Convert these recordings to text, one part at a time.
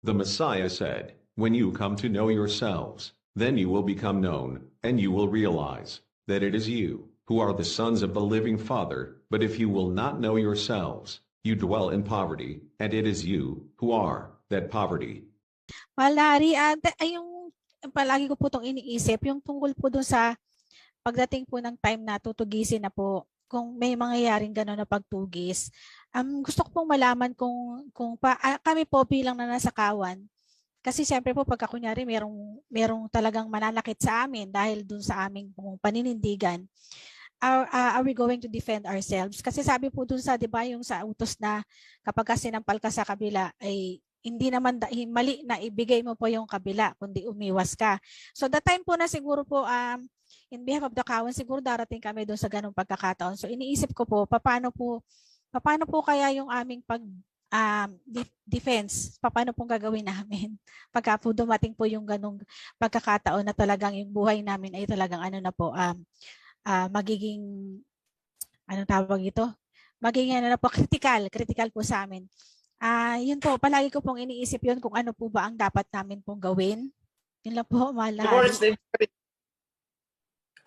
The Messiah said, "When you come to know yourselves, then you will become known, and you will realize that it is you who are the sons of the living Father. But if you will not know yourselves, you dwell in poverty, and it is you who are that poverty." Malari, ay yung palagi ko po itong iniisip, yung tungkol po dun sa pagdating po ng time na tutugisin na po, kung may mangyayaring gano'n na pagtugis. Gusto ko pong malaman kami po bilang nanasakawan, kasi siyempre po pagka kunyari merong talagang mananakit sa amin dahil dun sa aming pong paninindigan, are we going to defend ourselves? Kasi sabi po dun sa, di ba, yung sa utos na kapag sinampal ka sa kabila, ay hindi naman mali na ibigay mo po yung kabila, kundi umiwas ka. So the time po na siguro po, in behalf of the Kawan, siguro darating kami doon sa ganung pagkakataon. So iniisip ko po, paano po kaya yung aming defense, paano pong gagawin namin pagka po dumating po yung ganung pagkakataon na talagang yung buhay namin ay talagang ano na po, magiging, anong tawag ito? Magiging ano na po, critical po sa amin. Yun po, palagi ko pong iniisip yun kung ano po ba ang dapat namin pong gawin. Yun lang po, Malari.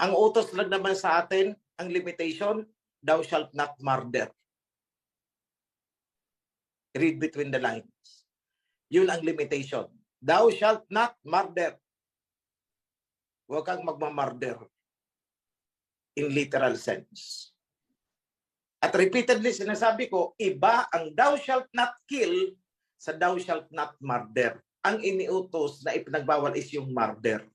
Ang utos lang naman sa atin, ang limitation, thou shalt not murder. Read between the lines. Yun ang limitation. Thou shalt not murder. Huwag kang magmamurder in literal sense. At repeatedly sinasabi ko, iba ang thou shalt not kill sa thou shalt not murder. Ang iniutos na ipinagbawal is yung murder.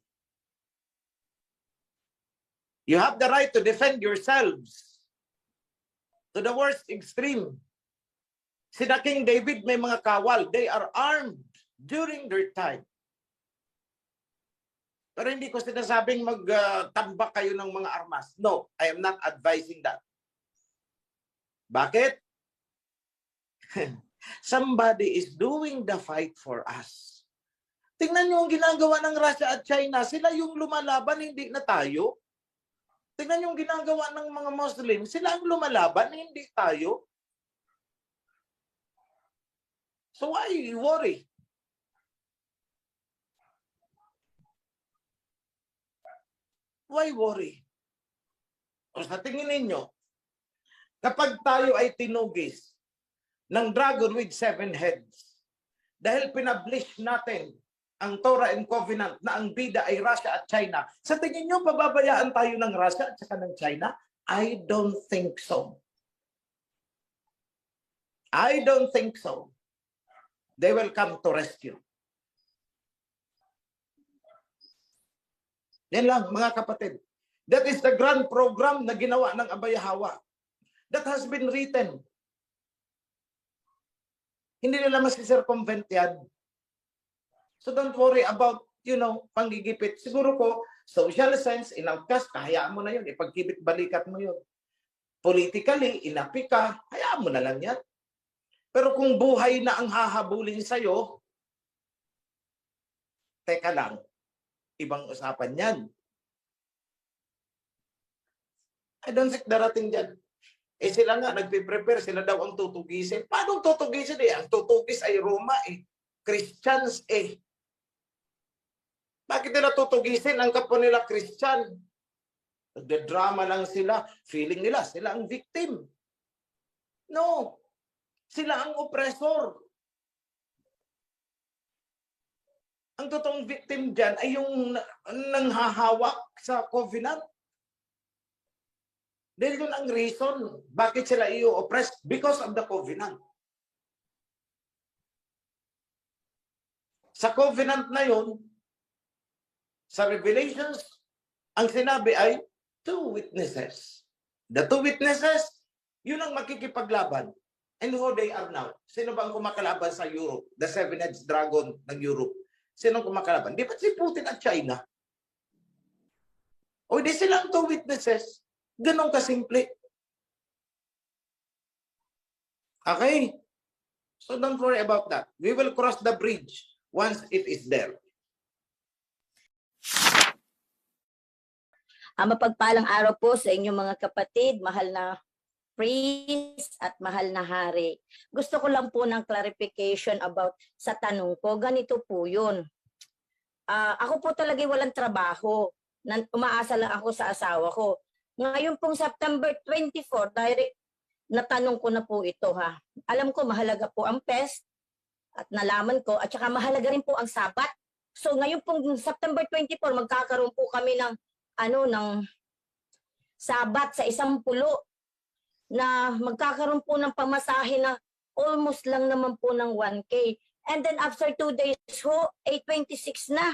You have the right to defend yourselves to the worst extreme. Sina King David may mga kawal. They are armed during their time. Pero hindi ko sinasabing magtambak kayo ng mga armas. No, I am not advising that. Bakit? Somebody is doing the fight for us. Tingnan niyo ang ginagawa ng Russia at China. Sila yung lumalaban, hindi na tayo. Tingnan yung ginagawa ng mga Muslim, sila ang lumalaban, hindi tayo. So why worry? Why worry? O sa tingin ninyo, kapag tayo ay tinugis ng dragon with 7 heads, dahil pinablish natin ang Torah and Covenant na ang bida ay Russia at China, sa tingin nyo, pababayaan tayo ng Russia at saka ng China? I don't think so. I don't think so. They will come to rescue. Yan lang, mga kapatid. That is the grand program na ginawa ng Abayahawa. That has been written. Hindi nila masisircumvent yan. So don't worry about, panggigipit. Siguro ko, social sense, inangkas, kahayaan mo na yun. Ipagkibit-balikat mo yun. Politically, inapi ka, hayaan mo na lang yan. Pero kung buhay na ang hahabulin sa'yo, teka lang, ibang usapan yan. I don't think darating dyan. Sila nga, nagpe-prepare, sila daw ang tutugisin. Paano tutugisin eh? Ang tutugis ay Roma eh. Christians eh. Bakit nila tutugisin ang kapwa nila Christian? Nagde-drama lang sila. Feeling nila, sila ang victim. No. Sila ang oppressor. Ang totoong victim dyan ay yung nanghahawak sa covenant. Dahil yun ang reason bakit sila i-oppress, because of the covenant. Sa covenant na yun, sa Revelations, ang sinabi ay 2 witnesses. The 2 witnesses, yun ang makikipaglaban. And who they are now? Sino ba ang kumakalaban sa Europe? The 7-headed dragon ng Europe. Sino ang kumakalaban? Di ba si Putin at China? O di silang 2 witnesses. Ganon kasimple. Okay? So don't worry about that. We will cross the bridge once it is there. Mapagpalang araw po sa inyong mga kapatid, mahal na priest at mahal na hari. Gusto ko lang po ng clarification about sa tanong ko. Ganito po yun. Ako po talaga walang trabaho. Umaasa lang ako sa asawa ko. Ngayon pong September 24, direct natanong ko na po ito ha. Alam ko mahalaga po ang PES at nalaman ko at saka mahalaga rin po ang Sabat. So ngayon pong September 24, magkakaroon po kami ng Sabat sa 10 na magkakaroon po ng pamasahe na almost lang naman po ng 1K. And then after 2 days ho, 8:26 na.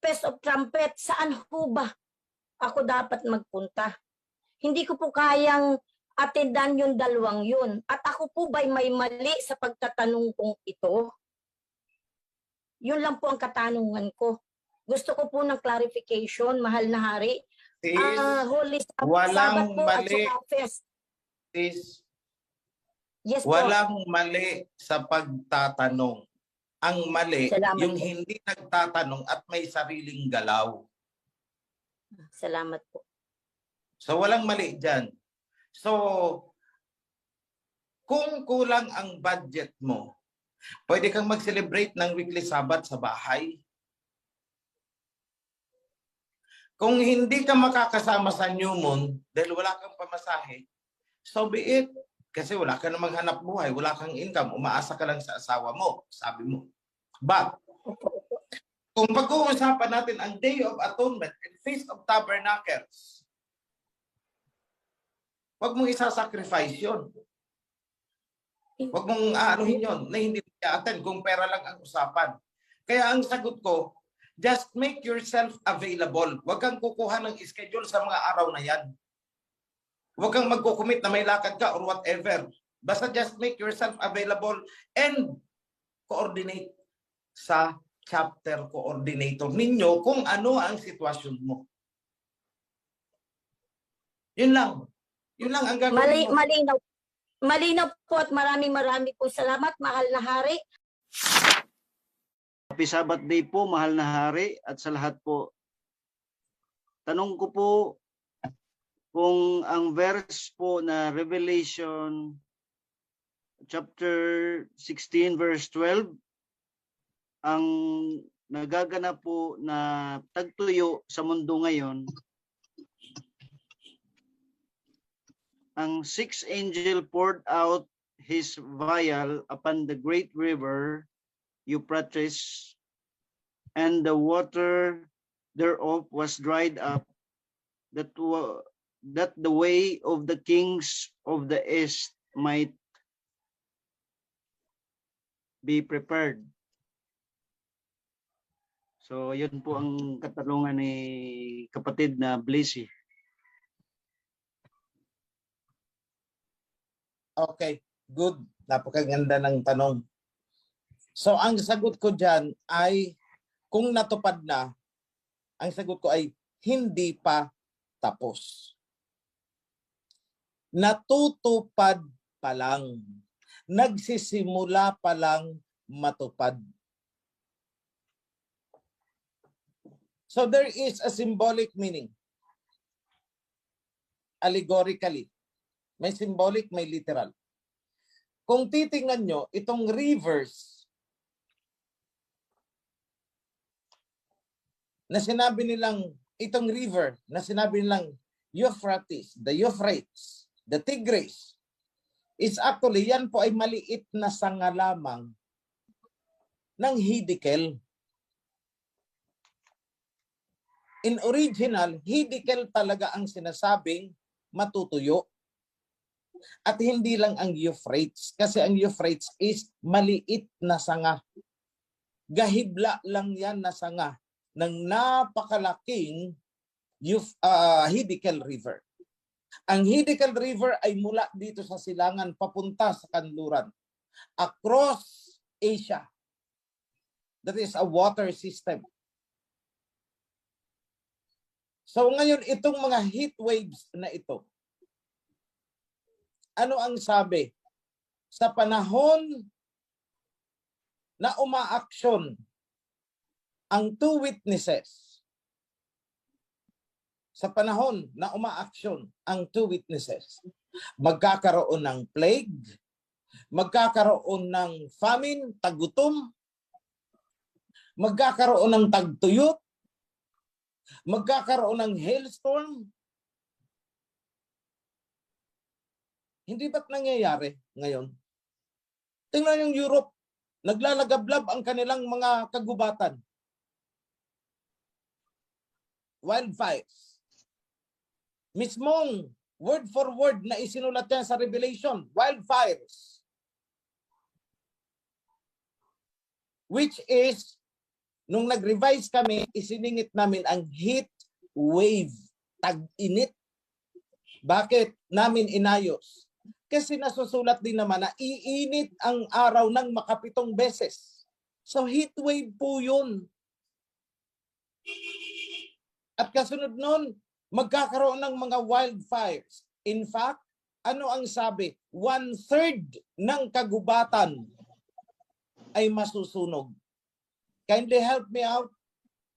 Fest of Trumpet, saan ho ba ako dapat magpunta? Hindi ko po kayang atendan yung dalawang yun. At ako po ba'y may mali sa pagtatanong kong ito? Yun lang po ang katanungan ko. Gusto ko po ng clarification, mahal na hari. Holy Sabat po at saka Fest. Yes po. Walang mali sa pagtatanong. Ang mali, Salamat yung po. hindi nagtatanong at may sariling galaw. Salamat po. So walang mali dyan. So, kung kulang ang budget mo, pwede kang mag-celebrate ng weekly Sabbath sa bahay. Kung hindi ka makakasama sa New Moon dahil wala kang pamasahe, so be it. Kasi wala ka namang hanap buhay, wala kang income, umaasa ka lang sa asawa mo, sabi mo. But, kung pag-uusapan natin ang Day of Atonement and Feast of Tabernacles, huwag mong isasacrifice yun. Huwag mong aanuhin yun na hindi i-attend kung pera lang ang usapan. Kaya ang sagot ko, just make yourself available. Huwag kang kukuha ng schedule sa mga araw na yan. Huwag kang magkukumit na may lakad ka or whatever. Basta just make yourself available and coordinate sa chapter coordinator ninyo kung ano ang sitwasyon mo. Yun lang. Yun lang ang gagawin mo. Malinaw po at maraming po salamat, mahal na hari. Happy Sabbath Day po, mahal na hari, at sa lahat po. Tanong ko po kung ang verse po na Revelation chapter 16 verse 12 ang nagaganap po na tagtuyo sa mundo ngayon. Ang sixth angel poured out his vial upon the great river Euphrates, and the water thereof was dried up, that the way of the kings of the east might be prepared. So yun po ang katanungan ni kapatid na Blissy. Okay, good. Napakaganda ng tanong. So ang sagot ko dyan ay kung natupad na, ang sagot ko ay hindi pa tapos. Natutupad pa lang. Nagsisimula pa lang matupad. So there is a symbolic meaning. Allegorically. May symbolic, may literal. Kung titingnan nyo, itong rivers na sinabi nilang, itong river na sinabi nilang Euphrates, the Euphrates, the Tigris, is actually, yan po ay maliit na sanga lamang ng hiddekel. In original, hiddekel talaga ang sinasabing matutuyo. At hindi lang ang Euphrates. Kasi ang Euphrates is maliit na sanga. Gahibla lang yan na sanga ng napakalaking Hiddekel River. Ang Hiddekel River ay mula dito sa silangan papunta sa kanluran. Across Asia. That is a water system. So ngayon, itong mga heat waves na ito, ano ang sabi? Sa panahon na umaaksyon ang two witnesses, sa panahon na umaaksyon ang two witnesses, magkakaroon ng plague, magkakaroon ng famine, tagutom, magkakaroon ng tagtuyot, magkakaroon ng hailstorm. Hindi ba't nangyayari ngayon? Tingnan yung Europe, naglalagablab ang kanilang mga kagubatan. Wildfires. Mismong word for word na isinulat yan sa Revelation, wildfires. Which is, nung nag-revise kami, isiningit namin ang heat wave, tag-init. Bakit namin inayos? Kasi nasusulat din naman na iinit ang araw ng makapitong beses. So heat wave po yun. At kasunod nun, magkakaroon ng mga wildfires. In fact, ano ang sabi? 1/3 ng kagubatan ay masusunog. Kindly help me out.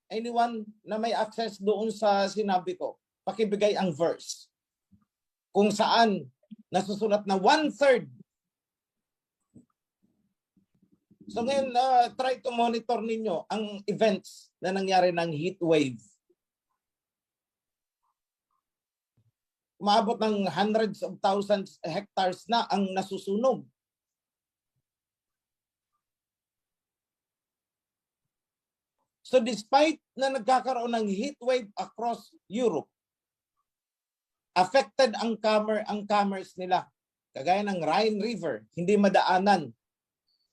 Anyone na may access doon sa sinabi ko, pakibigay ang verse. Kung saan nasusulat na 1/3. So ngayon, try to monitor ninyo ang events na nangyari ng heat wave. Umaabot ng hundreds of thousands hectares na ang nasusunog. So despite na nagkakaroon ng heat wave across Europe, affected ang commerce nila. Kagaya ng Rhine River, hindi madaanan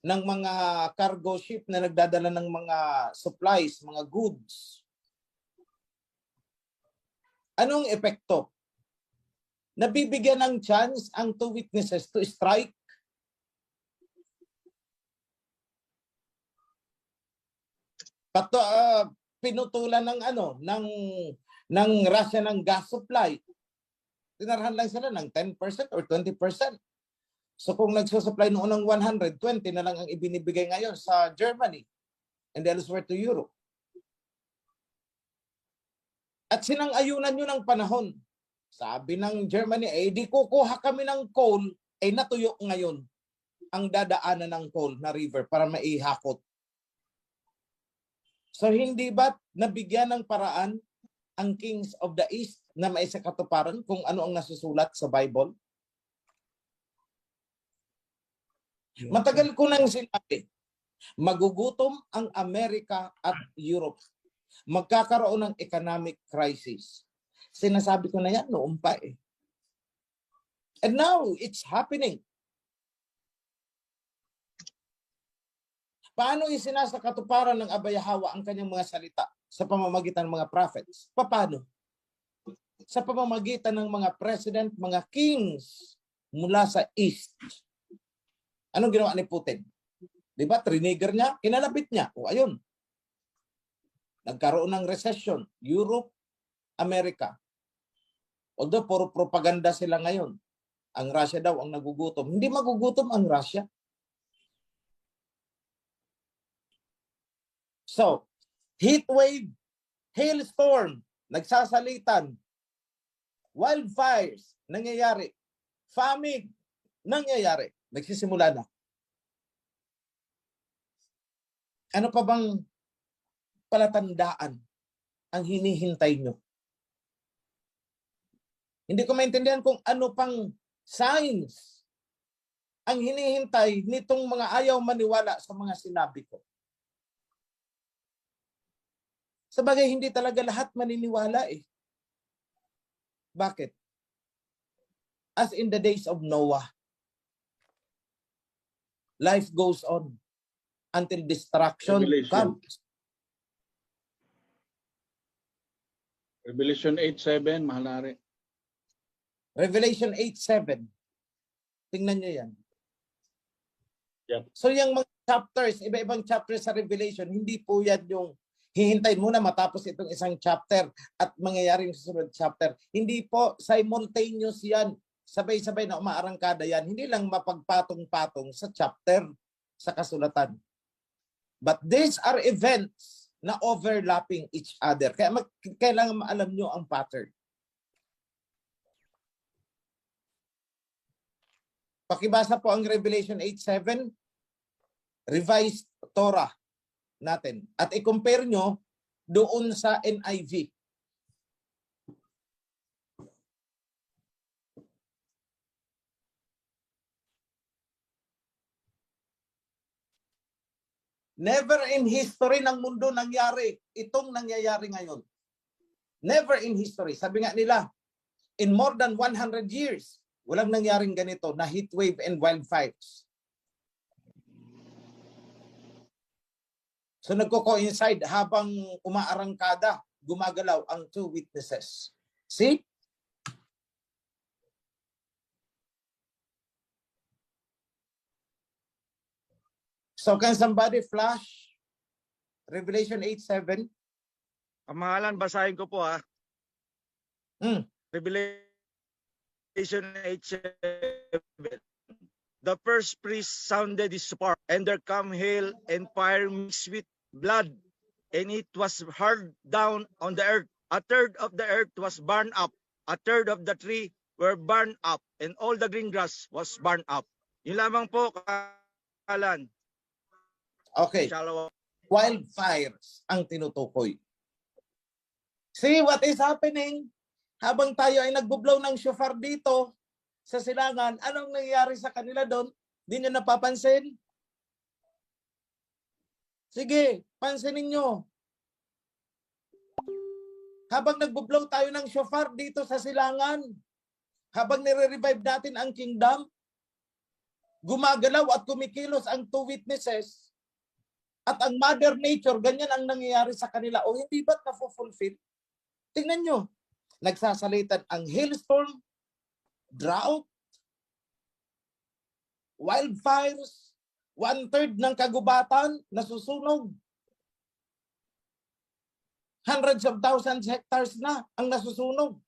ng mga cargo ship na nagdadala ng mga supplies, mga goods. Anong epekto? Nabibigyan ng chance ang two witnesses to strike. Pinutulan ng Russia ng gas supply. Tinarhan lang sila ng 10% or 20%. So kung nagsusupply noon ng 120 na lang ang ibinibigay ngayon sa Germany and elsewhere to Europe. At sinang-ayunan nyo ng panahon. Sabi ng Germany, di kukuha kami ng coal, natuyo ngayon ang dadaanan ng coal na river para maihakot. So hindi ba nabigyan ng paraan ang Kings of the East na maisakatuparan kung ano ang nasusulat sa Bible? Matagal ko nang sinabi, magugutom ang Amerika at Europe. Magkakaroon ng economic crisis. Sinasabi ko na yan noon pa eh. And now, it's happening. Paano isinasakatuparan ng Abayahawa ang kanyang mga salita sa pamamagitan ng mga prophets? Paano? Sa pamamagitan ng mga president, mga kings mula sa East. Anong ginawa ni Putin? Diba? Trinigger niya, kinalapit niya. O ayun. Nagkaroon ng recession. Europe, America. Although puro propaganda sila ngayon. Ang Russia daw ang nagugutom. Hindi magugutom ang Russia. So, heat wave, hailstorm, nagsasalitan, wildfires, nangyayari, famine, nangyayari, nagsisimula na. Ano pa bang palatandaan ang hinihintay nyo? Hindi ko maintindihan kung ano pang signs ang hinihintay nitong mga ayaw maniwala sa mga sinabi ko. Sabagay, hindi talaga lahat maniniwala eh. Bakit? As in the days of Noah, life goes on until destruction comes. Revelation 8:7, mahal na rin. Revelation 8:7. Tingnan nyo yan. Yep. So yung mga chapters, iba-ibang chapters sa Revelation, hindi po yan yung hihintayin muna matapos itong isang chapter at mangyayari yung susunod chapter. Hindi po, simultaneous yan. Sabay-sabay na umaarangkada yan. Hindi lang mapagpatong-patong sa chapter, sa kasulatan. But these are events na overlapping each other. Kaya kailangan maalam nyo ang pattern. Pakibasa po ang Revelation 8:7, revised Torah natin. At i-compare nyo doon sa NIV. Never in history ng mundo nangyari itong nangyayari ngayon. Never in history. Sabi nga nila, in more than 100 years, walang nangyaring ganito na heat wave and wildfires. So nagko-coincide habang umaarangkada, gumagalaw ang two witnesses. See? So can somebody flash Revelation 8:7? Kamahalan, basahin ko po ha. Hmm. Revelation 8:7. The first priest sounded his shofar, and there came hail and fire mixed with blood, and it was hurled down on the earth. A third of the earth was burned up, a third of the tree were burned up, and all the green grass was burned up. Yun lamang po, kamahalan. Okay. Shalom. Wildfires ang tinutukoy. See what is happening? Habang tayo ay nagbublow ng shofar dito sa silangan, anong nangyayari sa kanila doon? Di nyo napapansin? Sige, pansinin nyo. Habang nagbublow tayo ng shofar dito sa silangan, habang nire-revive natin ang kingdom, gumagalaw at kumikilos ang two witnesses, at ang Mother Nature, ganyan ang nangyayari sa kanila. O hindi ba't na-fulfill? Tingnan nyo. Nagsasalitan ang hailstorm, drought, wildfires, 1/3 ng kagubatan nasusunog. Hundreds of thousands hectares na ang nasusunog.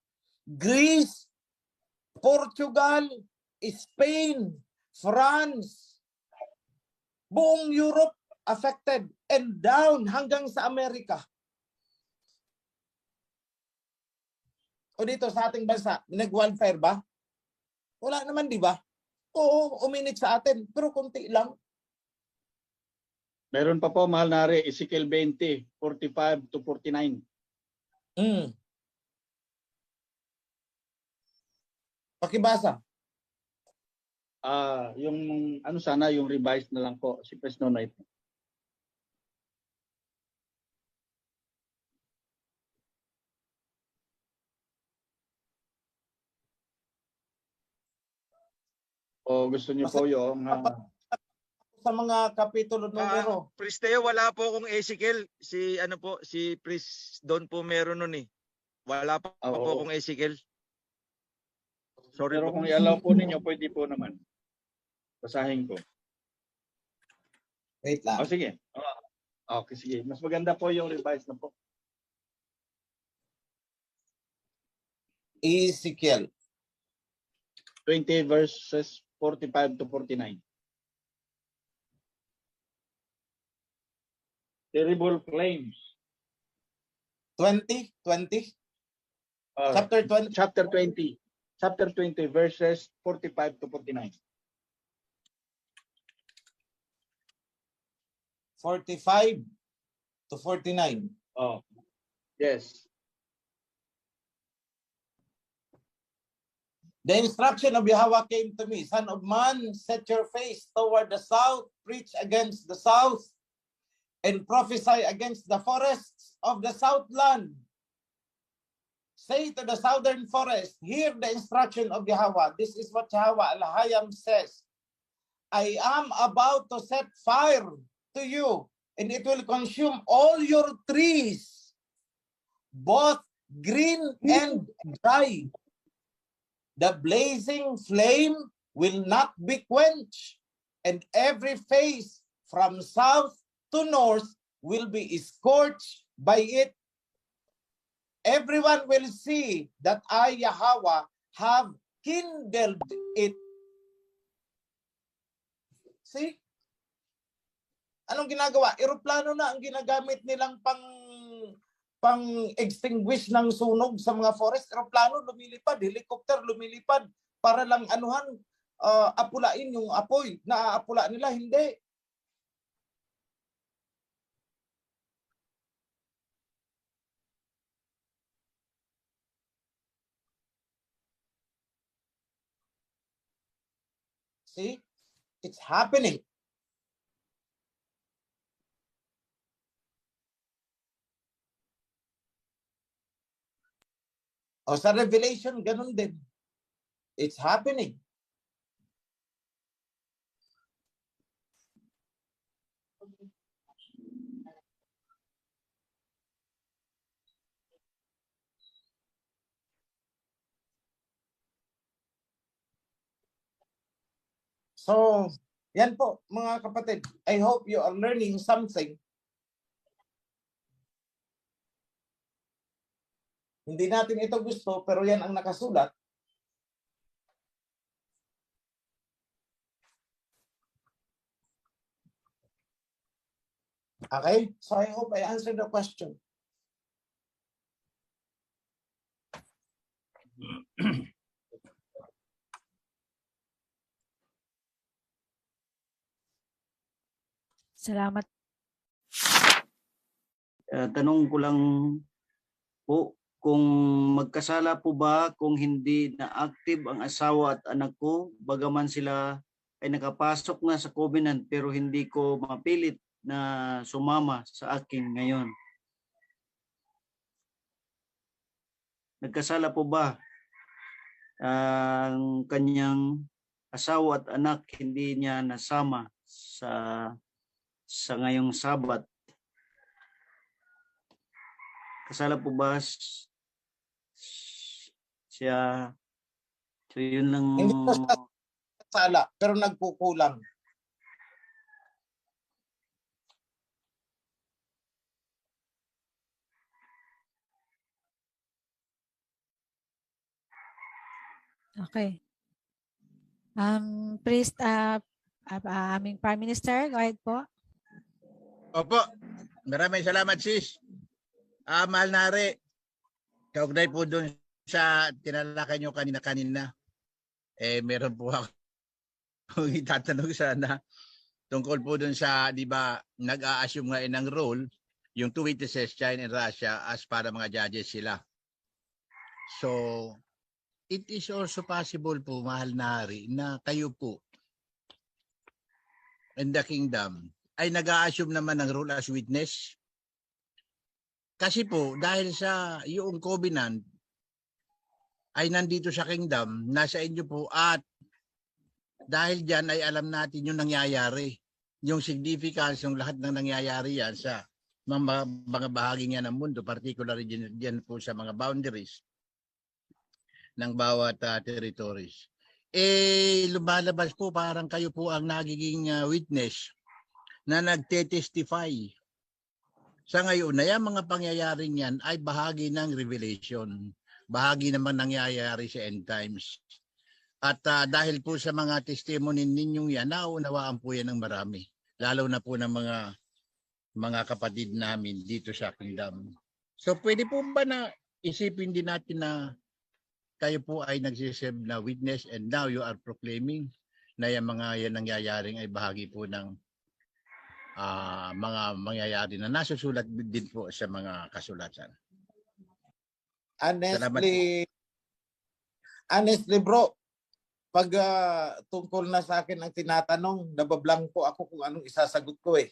Greece, Portugal, Spain, France, buong Europe affected, and down hanggang sa Amerika. O dito sa ating bansa, nag-wildfire ba? Wala naman, di ba? Oo, uminit sa atin, pero konti lang. Meron pa po, mahal na rin, Ezekiel 20, 45 to 49. Pakibasa. Yung ano sana, yung revised na lang po, si Presno Knight. O gusto niyo po yung Sa mga kapitulo numero. Pristeo, wala po akong Ezekiel. Si ano po, si Pris doon po meron nun eh. Wala pa po Oo. akong Ezekiel. Sorry pero po. kung i-allow po ninyo, pwede po naman. Basahin ko. Wait lang. O sige. Okay, sige. Mas maganda po yung revised na po. Ezekiel. 20 verses 45 to 49. Terrible flames. 20? Chapter 20? Chapter 20. Chapter 20 verses 45 to 49. 45 to 49. Oh. Yes. The instruction of Yahweh came to me, Son of man, set your face toward the south, preach against the south, and prophesy against the forests of the southland. Say to the southern forest, hear the instruction of Yahweh. This is what Yahweh Al-Hayam says. I am about to set fire to you, and it will consume all your trees, both green and dry. The blazing flame will not be quenched, and every face from south to north will be scorched by it. Everyone will see that I, Yahweh, have kindled it. See? Anong ginagawa? Eroplano na ang ginagamit nilang pang-extinguish ng sunog sa mga forest. Eroplano lumilipad, helicopter lumilipad para lang anuhan, apulain yung apoy. Naaapula nila, hindi. See? It's happening. O sa Revelation, ganun din. It's happening. So, yan po mga kapatid. I hope you are learning something. Hindi natin ito gusto, pero yan ang nakasulat. Okay? So I hope I answered the question. Salamat. Tanong ko lang po, kung magkasala po ba kung hindi na active ang asawa at anak ko, bagaman sila ay nakapasok na sa covenant pero hindi ko mapilit na sumama sa akin ngayon. Nagkasala po ba ang kanyang asawa at anak, hindi niya nasama sa ngayong Sabat? Kasala po ba siya? So yun lang. Hindi ko sala, pero nagkukulang. Okay. Priest, aming Prime Minister, go ahead po. Opo. Maraming salamat, sis. Mahal na Hari, kaugnay po doon sa tinalakay nyo kanina-kanina. Meron po ako itatanong sana tungkol po doon sa, di ba, nag-a-assume nga ng role yung two witnesses, China and Russia, as para mga judges sila. So, it is also possible po, mahal na Hari, na kayo po in the kingdom ay nag-a-assume naman ng role as witness. Kasi po, dahil sa yung covenant ay nandito sa kingdom, nasa inyo po, at dahil dyan ay alam natin yung nangyayari. Yung significance, yung lahat ng nangyayari yan sa mga bahagi nga ng mundo, particularly dyan po sa mga boundaries ng bawat territories. Lumalabas po parang kayo po ang nagiging witness na nagte-testify. Sa ngayon na yan, mga pangyayaring yan ay bahagi ng revelation. Bahagi naman nangyayari sa end times. At dahil po sa mga testimony ninyong yan, naunawaan po yan ng marami. Lalo na po ng mga kapatid namin dito sa kingdom. So pwede po ba na isipin din natin na kayo po ay nagsiserve na witness and now you are proclaiming na yung mga yan nangyayaring ay bahagi po ng mga mangyayari na nasusulat din po sa mga kasulatan. Honestly bro, pag tungkol na sa akin ang tinatanong, nabablanko ako kung anong isasagot ko eh.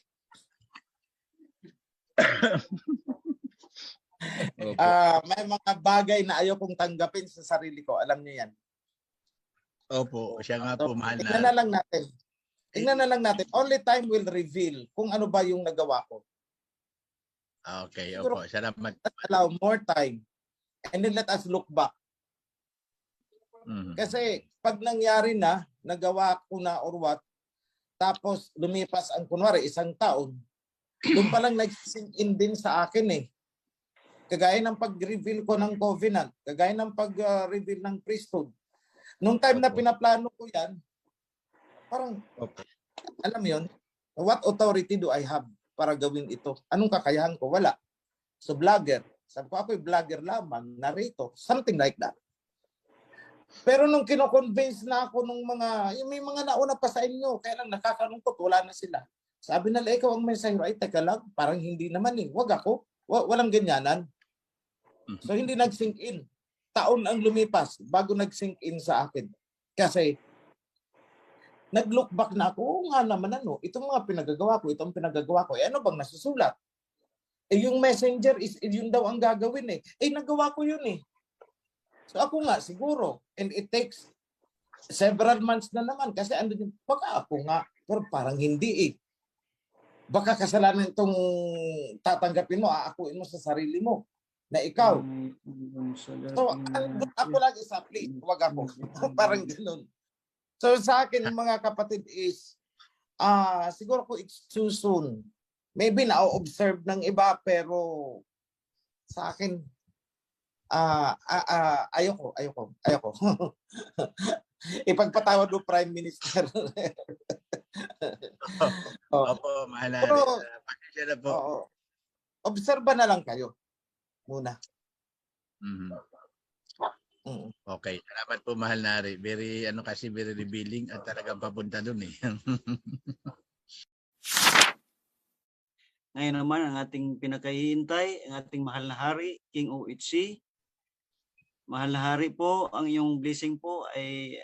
May mga bagay na ayaw kong tanggapin sa sarili ko. Alam niyo yan. Opo, siya nga po, mahal na. Tingnan na lang natin. Only time will reveal kung ano ba yung nagawa ko. Okay, opo. Salamat. Let's allow more time. And then let us look back. Mm-hmm. Kasi pag nangyari na, nagawa ko na or what, tapos lumipas ang kunwari isang taon, doon pa lang nag-sink in din sa akin eh. Kagaya ng pag-reveal ko ng covenant, kagaya ng pag-reveal ng priesthood. Nung time na pinaplano ko yan, parang, alam mo yun, what authority do I have para gawin ito? Anong kakayahan ko? Wala. So vlogger, sabi ko ako'y vlogger lamang, narito, something like that. Pero nung kino-convince na ako nung yung may mga nauna pa sa inyo, kaya lang nakakalungkot, wala na sila. Sabi nila, ikaw ang mensahero. Ay, teka lang, parang hindi naman eh. Wag ako. Walang ganyanan. So hindi nag-sink in. Taon ang lumipas bago nag-sink in sa akin. Kasi nag-look back na ako, oo nga naman itong mga pinagagawa ko, itong pinagagawa ko, ano bang nasusulat? Yung messenger is yun daw ang gagawin eh. Nagawa ko yun eh. So ako nga siguro, and it takes several months na naman kasi baka ako nga, pero parang hindi eh. Baka kasalanan itong tatanggapin mo, aakuin mo sa sarili mo na ikaw. So ako lagi sa plate, wag ako. Parang ganun. So sa akin mga kapatid is, siguro ko it's too soon. Maybe na-observe ng iba pero sa akin, ayoko. Ipagpatawad mo Prime Minister. Opo, mahal na Pero, pasensya na po. Obserba na lang kayo muna. Okay, salamat po mahal na Ari. Very very revealing at talagang papunta dun eh. Ngayon naman ang ating pinakahihintay, ang ating mahal na hari, King OHC. Mahal na hari po, ang iyong blessing po ay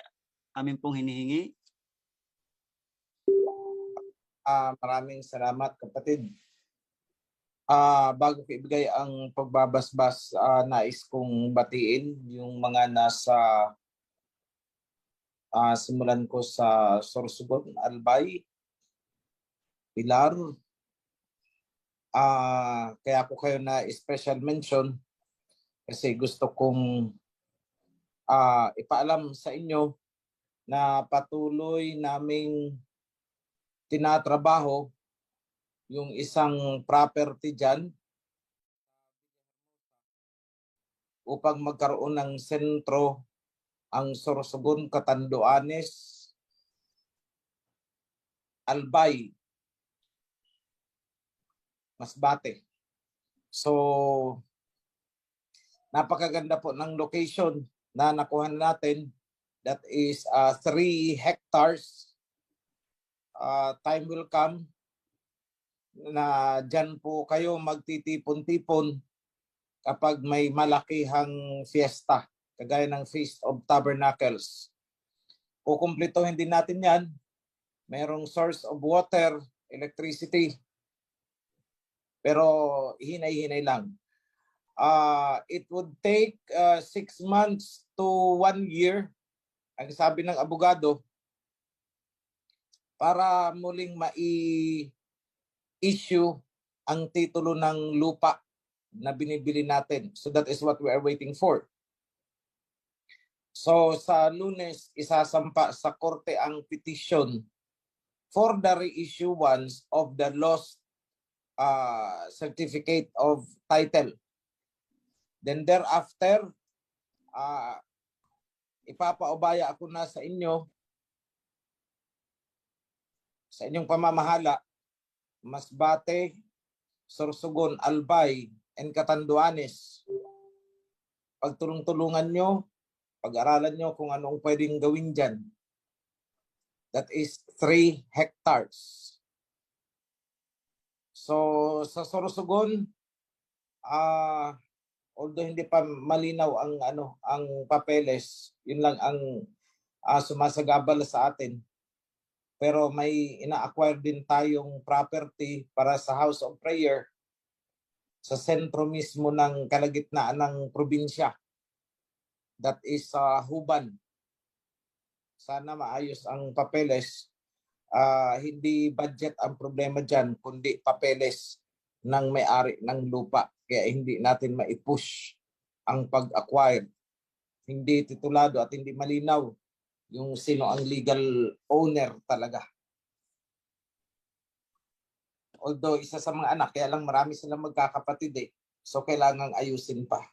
amin pong hinihingi. Maraming salamat kapatid. Bago ko ibigay ang pagbabasbas, nais kong batiin yung mga nasa simulan ko sa Sorsogon, Albay, Pilar. Kaya po kayo na special mention kasi gusto kong ipaalam sa inyo na patuloy naming tinatrabaho yung isang property dyan upang magkaroon ng sentro ang Sorsogon, Catanduanes, Albay, Masbate. So, napakaganda po ng location na nakuha natin. That is 3 hectares. Time will come na dyan po kayo magtitipon-tipon kapag may malakihang fiesta, kagaya ng Feast of Tabernacles. Kukumplituhin din natin yan. Merong source of water, electricity, pero hinay-hinay lang. It would take 6 months to 1 year, ang sabi ng abogado, para muling issue ang titulo ng lupa na binibili natin. So that is what we are waiting for. So sa Lunes, isasampa sa korte ang petition for the reissuance of the lost certificate of title. Then thereafter, ipapaubaya ako na sa inyo, sa inyong pamamahala, Masbate, Sorsogon, Albay, and Catanduanes. Pagtulong-tulungan nyo, pag-aralan nyo kung anong pwedeng gawin dyan. That is 3 hectares. So sa Sorsogon, although hindi pa malinaw ang papeles, yun lang ang sumasagabal sa atin. Pero may ina-acquire din tayong property para sa House of Prayer sa sentro mismo ng kalagitnaan ng probinsya. That is Huban. Sana maayos ang papeles. Hindi budget ang problema dyan, kundi papeles ng may-ari ng lupa. Kaya hindi natin ma-push ang pag-acquire. Hindi titulado at hindi malinaw yung sino ang legal owner talaga. Although isa sa mga anak, kaya lang marami silang magkakapatid eh. So kailangang ayusin pa.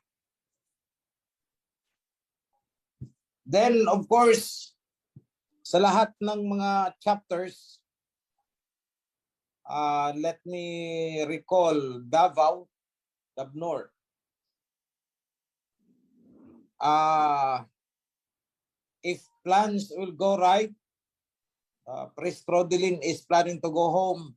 Then of course, sa lahat ng mga chapters, let me recall Davao, Dabnor. if plans will go right, Priest Rodelin is planning to go home.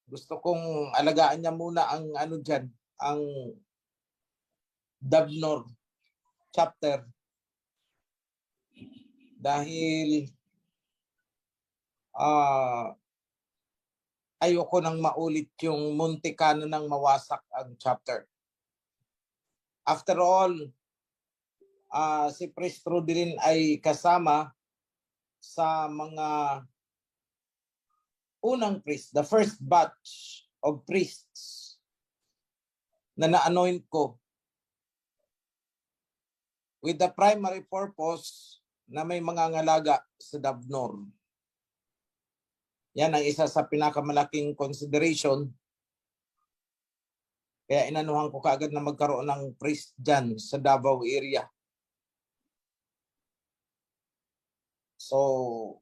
Gusto kong alagaan niya muna ang ano dyan, ang Davnor chapter. Dahil ayoko nang maulit yung Monte Cano nang mawasak ang chapter. After all, si Priest Rodelin ay kasama sa mga unang priest, the first batch of priests na na-anoint ko with the primary purpose na may mga ngalaga sa Davnor. Yan ang isa sa pinakamalaking consideration. Kaya inanuhan ko kaagad na magkaroon ng priest dyan sa Davao area. So,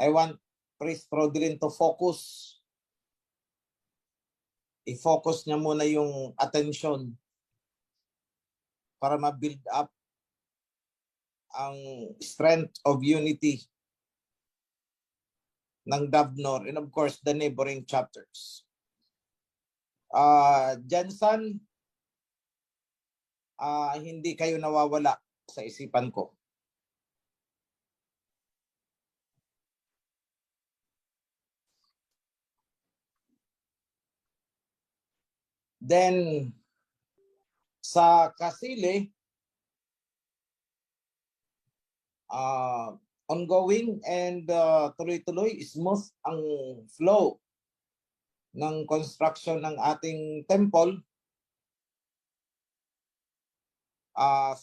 I want Priest Rodelin to focus. I-focus niya muna yung attention para ma-build up ang strength of unity ng Davnor and of course the neighboring chapters. Jensen, hindi kayo nawawala sa isipan ko. Then, sa Kasili, ongoing and tuloy-tuloy, smooth ang flow ng construction ng ating temple.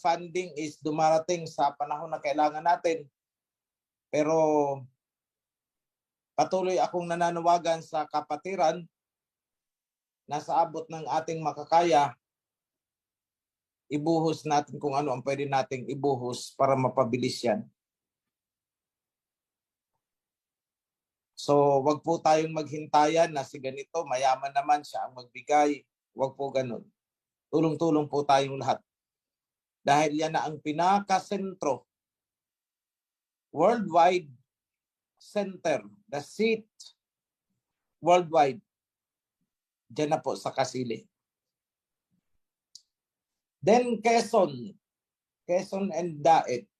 Funding is dumarating sa panahon na kailangan natin. Pero patuloy akong nananawagan sa kapatiran na sa abot ng ating makakaya, ibuhos natin kung ano ang pwede nating ibuhos para mapabilis yan. So, wag po tayong maghintayan na si ganito, mayaman naman siya ang magbigay. Wag po ganun. Tulong-tulong po tayong lahat. Dahil yan na ang pinakasentro, worldwide center, the seat worldwide. Diyan na po sa Kasili. Then Quezon and Daet.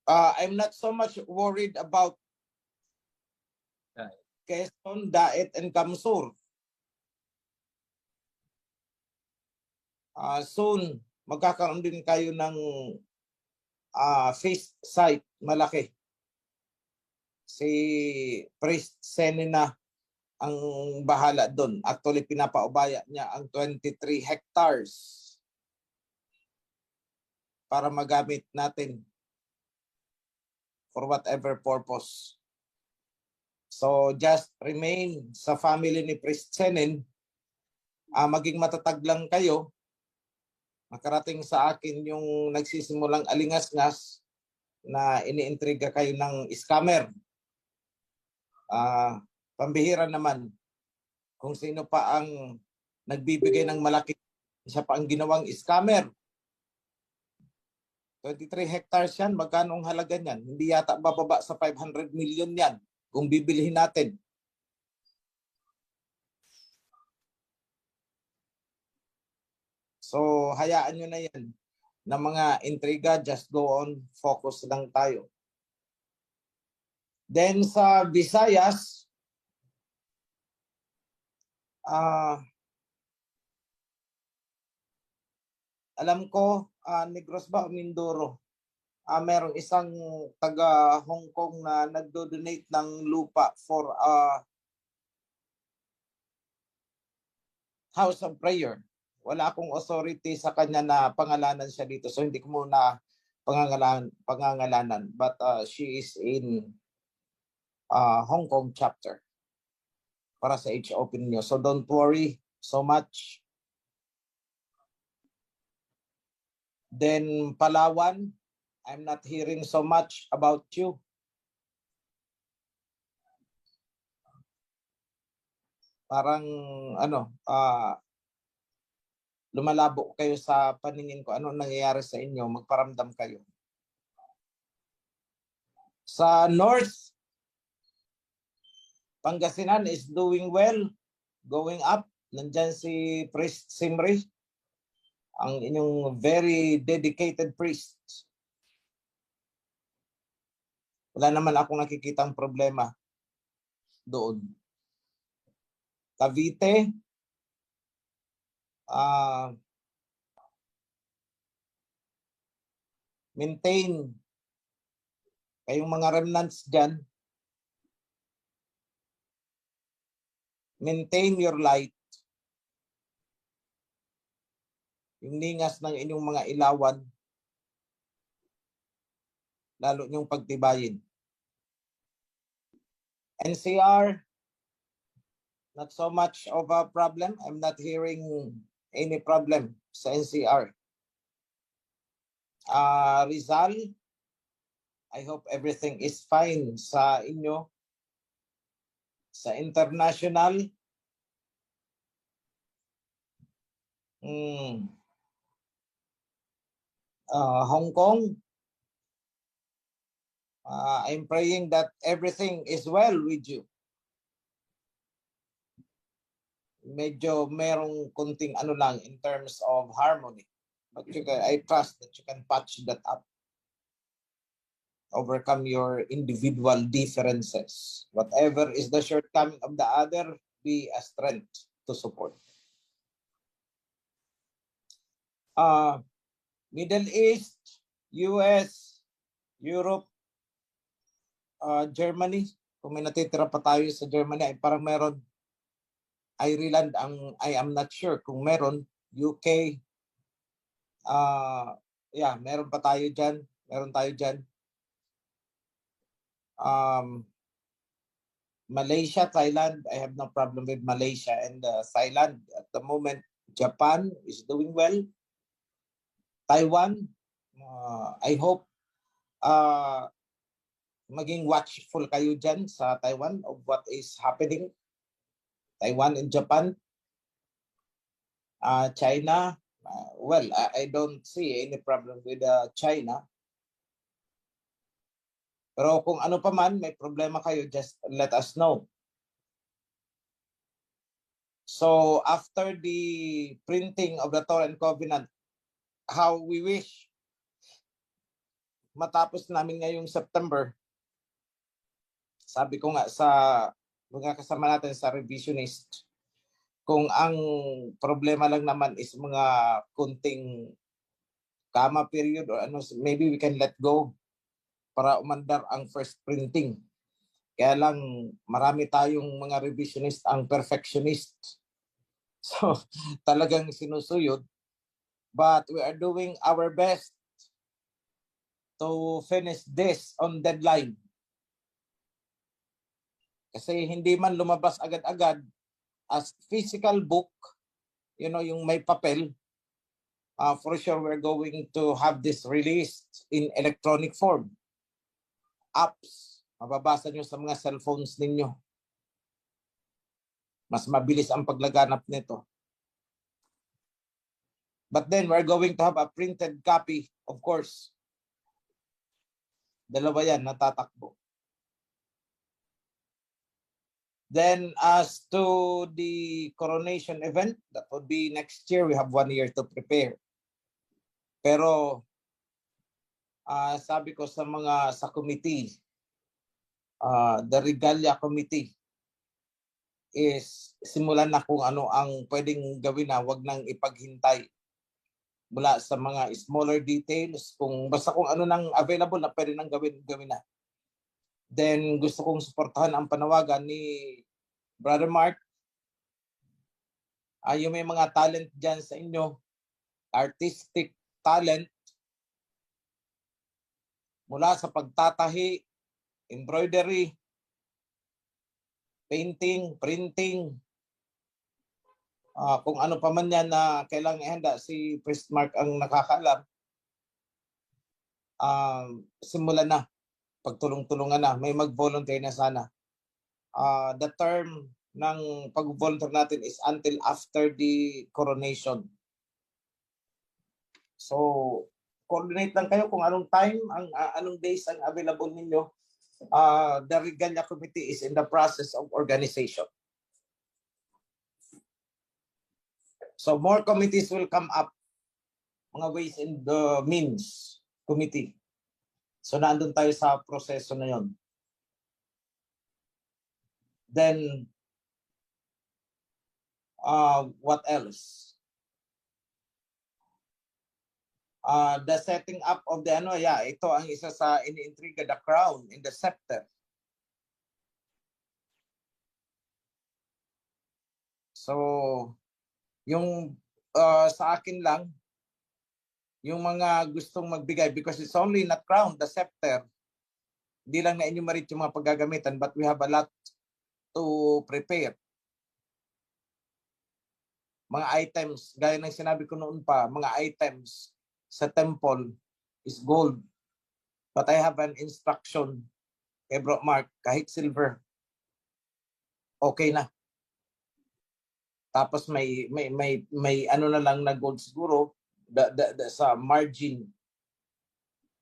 I'm not so much worried about Quezon, Daet, and Kamsur. Soon, magkakaroon din kayo ng feast site malaki. Si Priest Senina ang bahala doon. Actually, pinapaubaya niya ang 23 hectares para magamit natin for whatever purpose. So, just remain sa family ni Priest Senin. Maging matatag lang kayo. Makarating sa akin yung nagsisimulang alingas-ngas na iniintriga kayo ng scammer. Pambihira naman kung sino pa ang nagbibigay ng malaki, siya pa ang ginawang scammer. 23 hectares yan, magkano ang halaga niyan? Hindi yata bababa sa 500 million yan kung bibilihin natin. So, hayaan nyo na yan na mga intriga, just go on, focus lang tayo. Then sa Visayas, alam ko, Negros ba o Mindoro? Merong isang taga Hong Kong na nagdo-donate ng lupa for house of prayer. Wala akong authority sa kanya na pangalanan siya dito. So hindi ko muna pangangalanan. But she is in Hong Kong chapter para sa HOP niyo. So don't worry so much. Then Palawan, I'm not hearing so much about you. Parang lumalabo kayo sa paningin ko, ano nangyayari sa inyo, magparamdam kayo. Sa North, Pangasinan is doing well, going up. Nandyan si Priest Simri, ang inyong very dedicated priest. Wala naman akong nakikitang problema doon. Cavite, maintain kayong mga remnants dyan. Maintain your light. Yung ningas ng inyong mga ilawan, lalo niyong pagtibayin. NCR, not so much of a problem. I'm not hearing any problem sa NCR. Rizal, I hope everything is fine sa inyo. Sa international, Hong Kong, I'm praying that everything is well with you. Medyo merong kunting ano lang in terms of harmony. But I trust that you can patch that up. Overcome your individual differences. Whatever is the shortcoming of the other, be a strength to support. Middle East, US, Europe, Germany. Kung may natitira pa tayo sa Germany, ay parang meron. Ireland, I am not sure kung meron. UK, meron pa tayo dyan. Meron tayo dyan. Malaysia, Thailand, I have no problem with Malaysia and Thailand at the moment. Japan is doing well. Taiwan, I hope maging watchful kayo dyan sa Taiwan of what is happening. Taiwan and Japan. China, I don't see any problem with China. Pero kung ano pa man, may problema kayo, just let us know. So after the printing of the Torah and Covenant, how we wish matapos namin ngayong September, sabi ko nga sa mga kasama natin sa revisionist, kung ang problema lang naman is mga kunting comma period or ano, maybe we can let go para umandar ang first printing. Kaya lang marami tayong mga revisionist ang perfectionist. So talagang sinusuyod. But we are doing our best to finish this on deadline. Kasi hindi man lumabas agad-agad as physical book, yung may papel, for sure we're going to have this released in electronic form. Apps, mababasa nyo sa mga cellphones ninyo. Mas mabilis ang paglaganap nito. But then we're going to have a printed copy, of course. Dalawa yan, natatakbo. Then as to the coronation event, that would be next year. We have 1 year to prepare. Pero sabi ko sa committee, the Regalia Committee is simulan na kung ano ang pwedeng gawin na, wag nang ipaghintay mula sa mga smaller details, basta kung ano nang available na pwede nang gawin na. Then gusto kong suportahan ang panawagan ni Brother Mark. Yung may mga talent dyan sa inyo, artistic talent, mula sa pagtatahi, embroidery, painting, printing, kung ano pa man yan na kailangan ihanda, si Priest Mark ang nakakaalam. Simulan na, pagtulong-tulungan na, may mag-volunteer na sana. The term ng pag-volunteer natin is until after the coronation. So, coordinate lang kayo kung anong time, anong days ang available ninyo. The Regalia Committee is in the process of organization. So, more committees will come up. Mga ways and the means committee. So, nandun tayo sa proseso na yon. Then, what else? The setting up of the ito ang isa sa iniintriga, the crown in the scepter. So, yung sa akin lang, yung mga gustong magbigay, because it's only not crown, the scepter, hindi lang na-enumerate yung mga paggagamitan, but we have a lot to prepare. Mga items, gaya ng sinabi ko noon pa, mga items sa temple is gold. But I have an instruction kay Bro Mark, kahit silver, okay na. Tapos may ano na lang na gold siguro sa margin.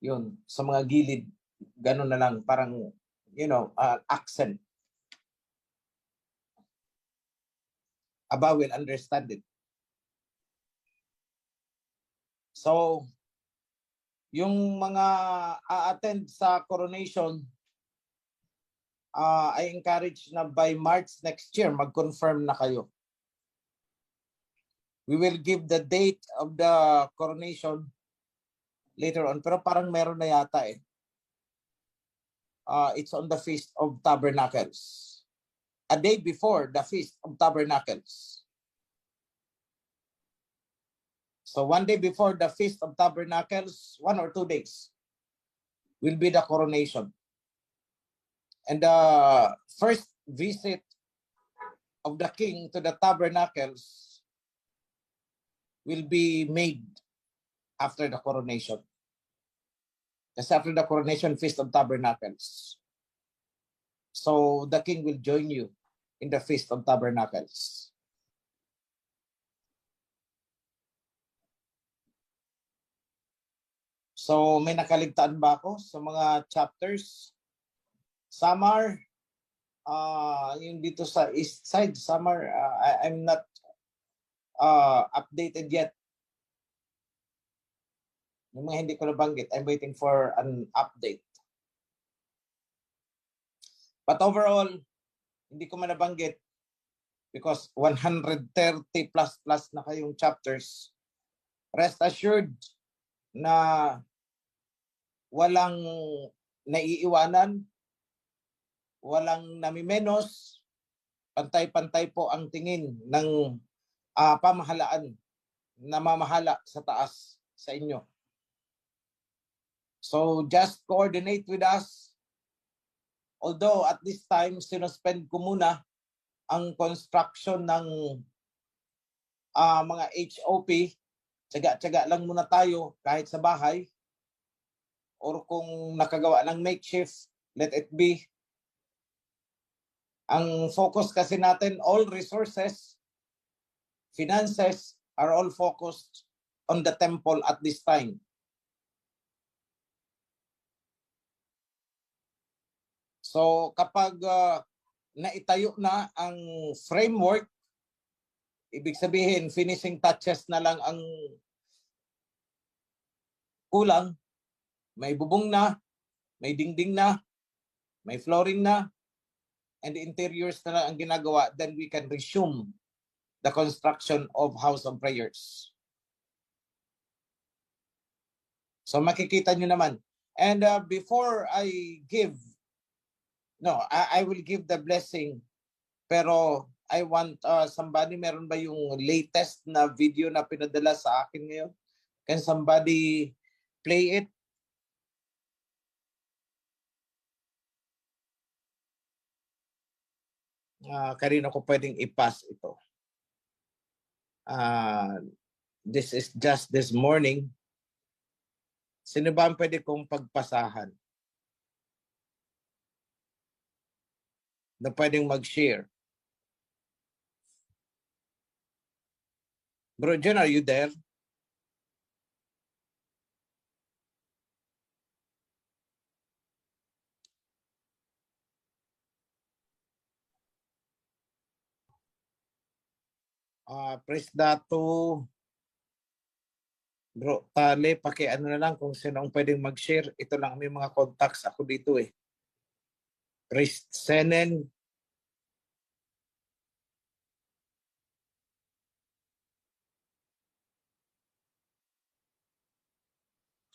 Yun, sa mga gilid, ganun na lang, parang, accent. Aba will understand it. So, yung mga attend sa coronation, I encourage na by March next year, mag-confirm na kayo. We will give the date of the coronation later on. Pero parang meron na yata eh. It's on the Feast of Tabernacles. A day before the Feast of Tabernacles. So 1 day before the Feast of Tabernacles, 1 or 2 days, will be the coronation. And the first visit of the king to the tabernacles will be made after the coronation. That's after the coronation, Feast of Tabernacles. So the king will join you in the Feast of Tabernacles. So may nakaligtaan ba ako sa mga chapters? Samar, yung dito sa east side, Samar, I'm not updated yet. Yung mga hindi ko nabanggit, I'm waiting for an update. But overall, hindi ko man nabanggit because 130 plus na kayong chapters. Rest assured na walang naiiwanan, walang namimenos, pantay-pantay po ang tingin ng pamahalaan na mamahala sa taas sa inyo. So just coordinate with us. Although at this time, sinuspend ko muna ang construction ng mga HOP. Tsaga-tsaga lang muna tayo kahit sa bahay. Or kung nakagawa ng makeshift, let it be. Ang focus kasi natin, all resources, finances are all focused on the temple at this time. So kapag naitayo na ang framework, ibig sabihin finishing touches na lang ang kulang, may bubong na, may dingding na, may flooring na, and the interiors na lang ang ginagawa, then we can resume the construction of House of Prayers. So makikita nyo naman. And before I give, I will give the blessing. Pero I want somebody, meron ba yung latest na video na pinadala sa akin ngayon? Can somebody play it? Kanino ko pwedeng i-pass ito? This is just this morning. Sino ba ang pwede kong pagpasahan? Na pwedeng mag-share. Bro John, are you there? Press dato. Bro, tali, ano na lang kung sino ang pwedeng mag-share. Ito lang may mga contacts ako dito eh. Priest Senen.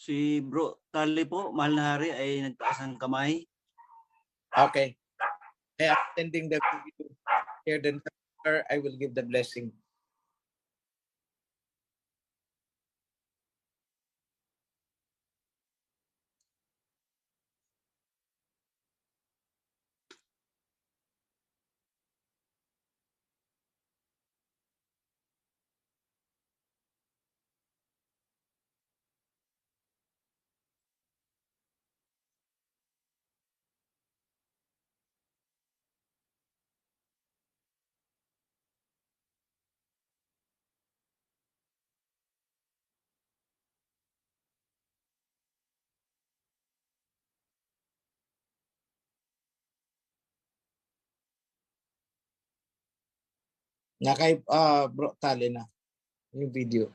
Si Bro Tali po, mahal na hari, ay nagtaas ng kamay. Okay. I am sending the video. Here then, sir, I will give the blessing. Nakay Bro Tali na yung video.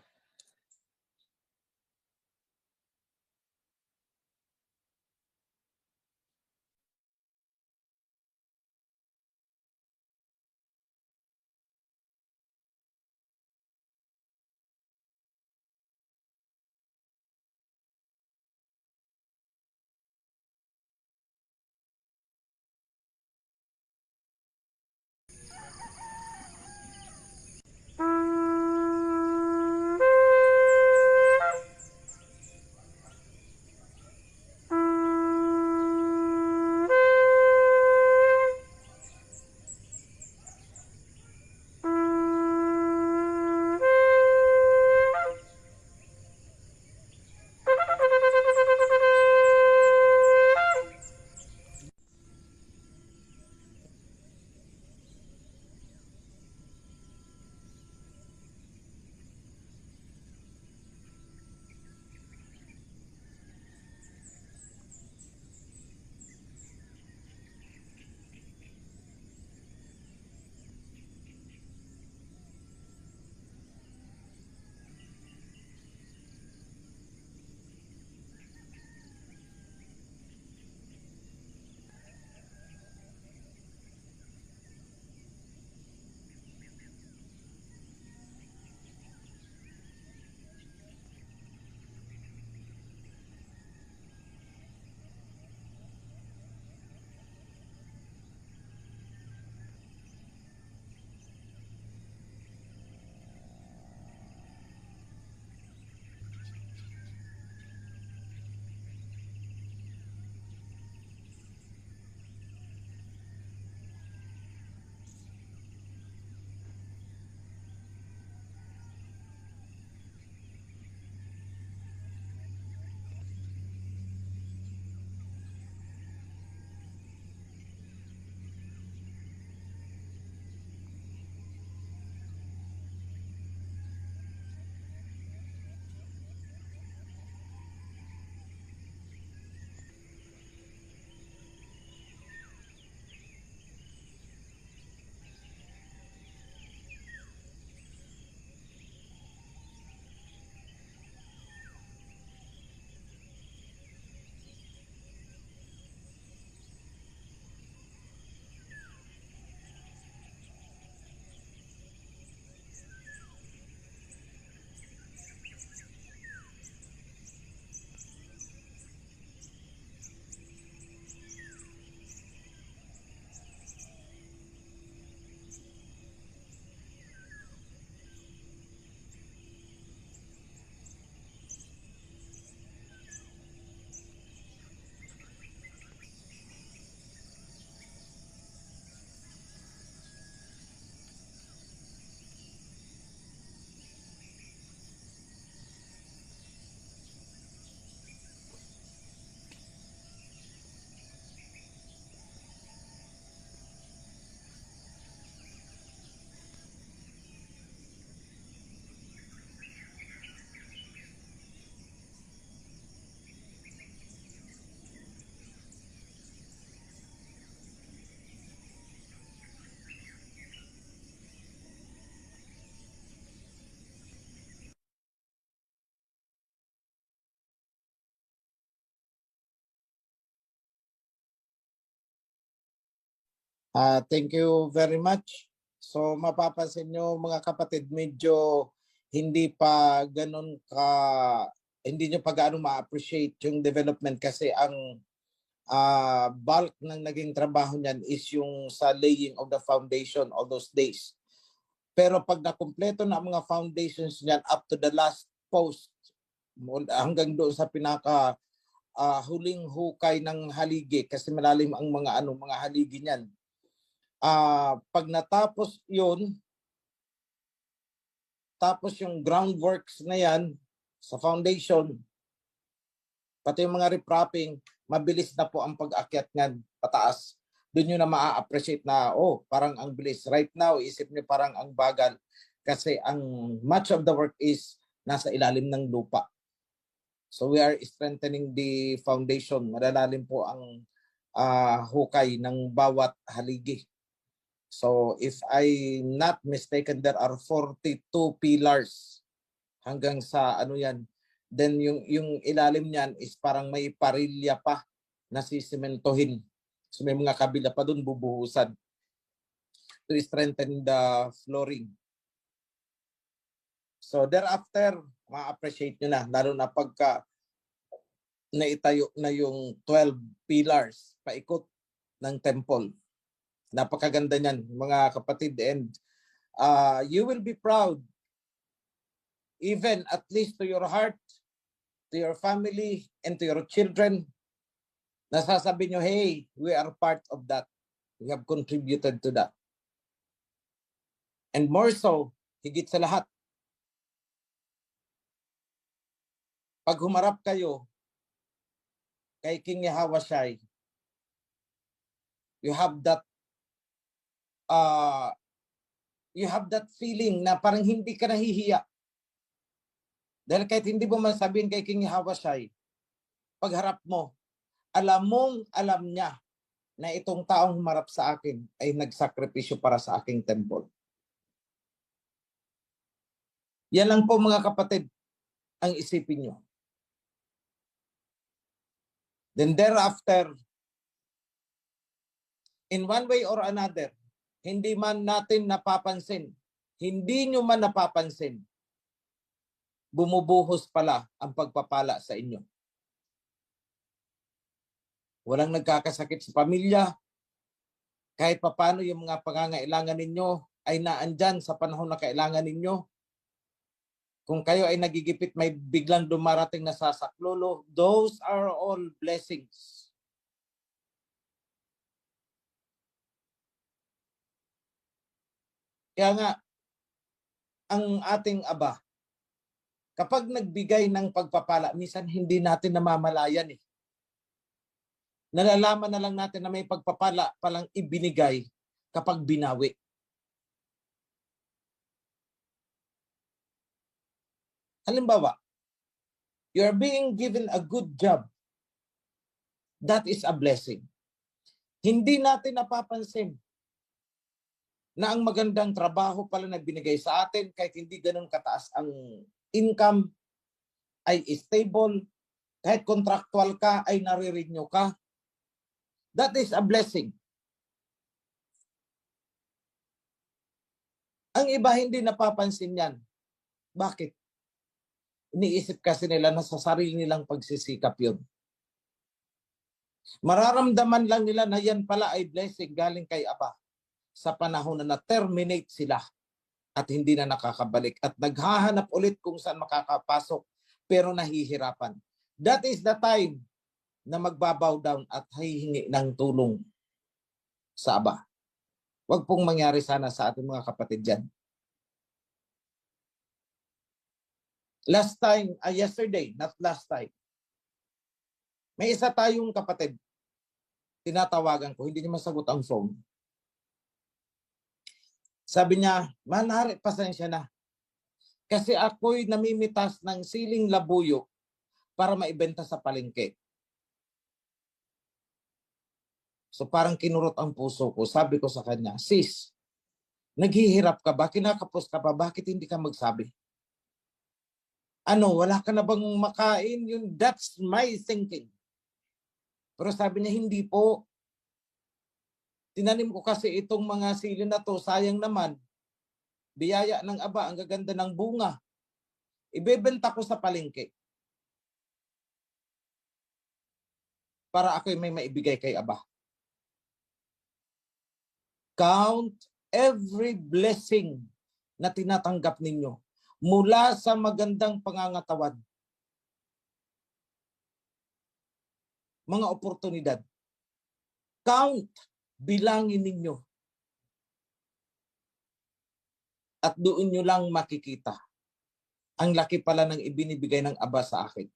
Thank you very much. So mapapansin nyo mga kapatid, medyo hindi pa ganun ka, hindi nyo pa gaano ma-appreciate yung development kasi ang bulk ng naging trabaho niyan is yung sa laying of the foundation all those days. Pero pag nakumpleto na ang mga foundations niyan up to the last post, hanggang doon sa pinaka huling hukay ng haligi kasi malalim ang mga mga haligi niyan. Pag natapos yun, tapos yung groundworks na yan sa foundation, pati yung mga repropping, mabilis na po ang pag-akyat niyan pataas. Doon nyo na ma-appreciate na, oh, parang ang bilis. Right now, isip nyo parang ang bagal kasi ang much of the work is nasa ilalim ng lupa. So we are strengthening the foundation. Malalalim po ang hukay ng bawat haligi. So if I'm not mistaken, there are 42 pillars hanggang sa yan. Then yung ilalim niyan is parang may parilya pa na sisimentohin. So may mga kabila pa doon bubuhusan to strengthen the flooring. So thereafter, ma-appreciate nyo na, lalo na pagka naitayo na yung 12 pillars paikot ng temple. Napakaganda niyan, mga kapatid, and you will be proud, even at least to your heart, to your family, and to your children. Nasasabi nyo, hey, we are part of that. We have contributed to that. And more so, higit sa lahat, pag humarap kayo kay King Yahweh, you have that feeling na parang hindi ka nahihiya. Dahil kahit hindi mo man sabihin kay King Yahweh, pagharap mo, alam niya na itong taong humarap sa akin ay nagsakripisyo para sa aking temple. Yan lang po mga kapatid ang isipin nyo. Then thereafter, in one way or another, hindi man natin napapansin, hindi nyo man napapansin, bumubuhos pala ang pagpapala sa inyo. Walang nagkakasakit sa pamilya. Kahit papano yung mga pangangailangan ninyo ay naandyan sa panahon na kailangan ninyo. Kung kayo ay nagigipit, may biglang dumarating na sasaklolo. Those are all blessings. Kaya nga, ang ating Aba, kapag nagbigay ng pagpapala, minsan hindi natin namamalayan eh. Nalalaman na lang natin na may pagpapala palang ibinigay kapag binawi. Halimbawa, you are being given a good job. That is a blessing. Hindi natin napapansin na ang magandang trabaho pala na binigay sa atin kahit hindi ganun kataas ang income ay stable, kahit contractual ka ay nare-renew ka. That is a blessing. Ang iba hindi napapansin yan. Bakit? Iniisip kasi nila na sa sarili nilang pagsisikap yun. Mararamdaman lang nila na yan pala ay blessing galing kay Aba sa panahon na na-terminate sila at hindi na nakakabalik at naghahanap ulit kung saan makakapasok pero nahihirapan. That is the time na magbabow down at hihingi ng tulong sa Aba. Huwag pong mangyari sana sa ating mga kapatid dyan. Yesterday, not last time, may isa tayong kapatid, tinatawagan ko, hindi niya masagot ang phone. Sabi niya, Manari, pasensya na. Kasi ako'y namimitas ng siling labuyo para maibenta sa palengke. So parang kinurot ang puso ko. Sabi ko sa kanya, sis, naghihirap ka ba? Kinakapos ka pa? Bakit hindi ka magsabi? Wala ka na bang makain? That's my thinking. Pero sabi niya, hindi po. Tinanim ko kasi itong mga sili na to, sayang naman. Biyaya ng Aba, ang gaganda ng bunga. Ibebenta ko sa palengke. Para ako'y may maibigay kay Aba. Count every blessing na tinatanggap ninyo mula sa magandang pangangatawan. Mga oportunidad. Count, bilangin ninyo. At doon nyo lang makikita. Ang laki pala ng ibinibigay ng Aba sa akin.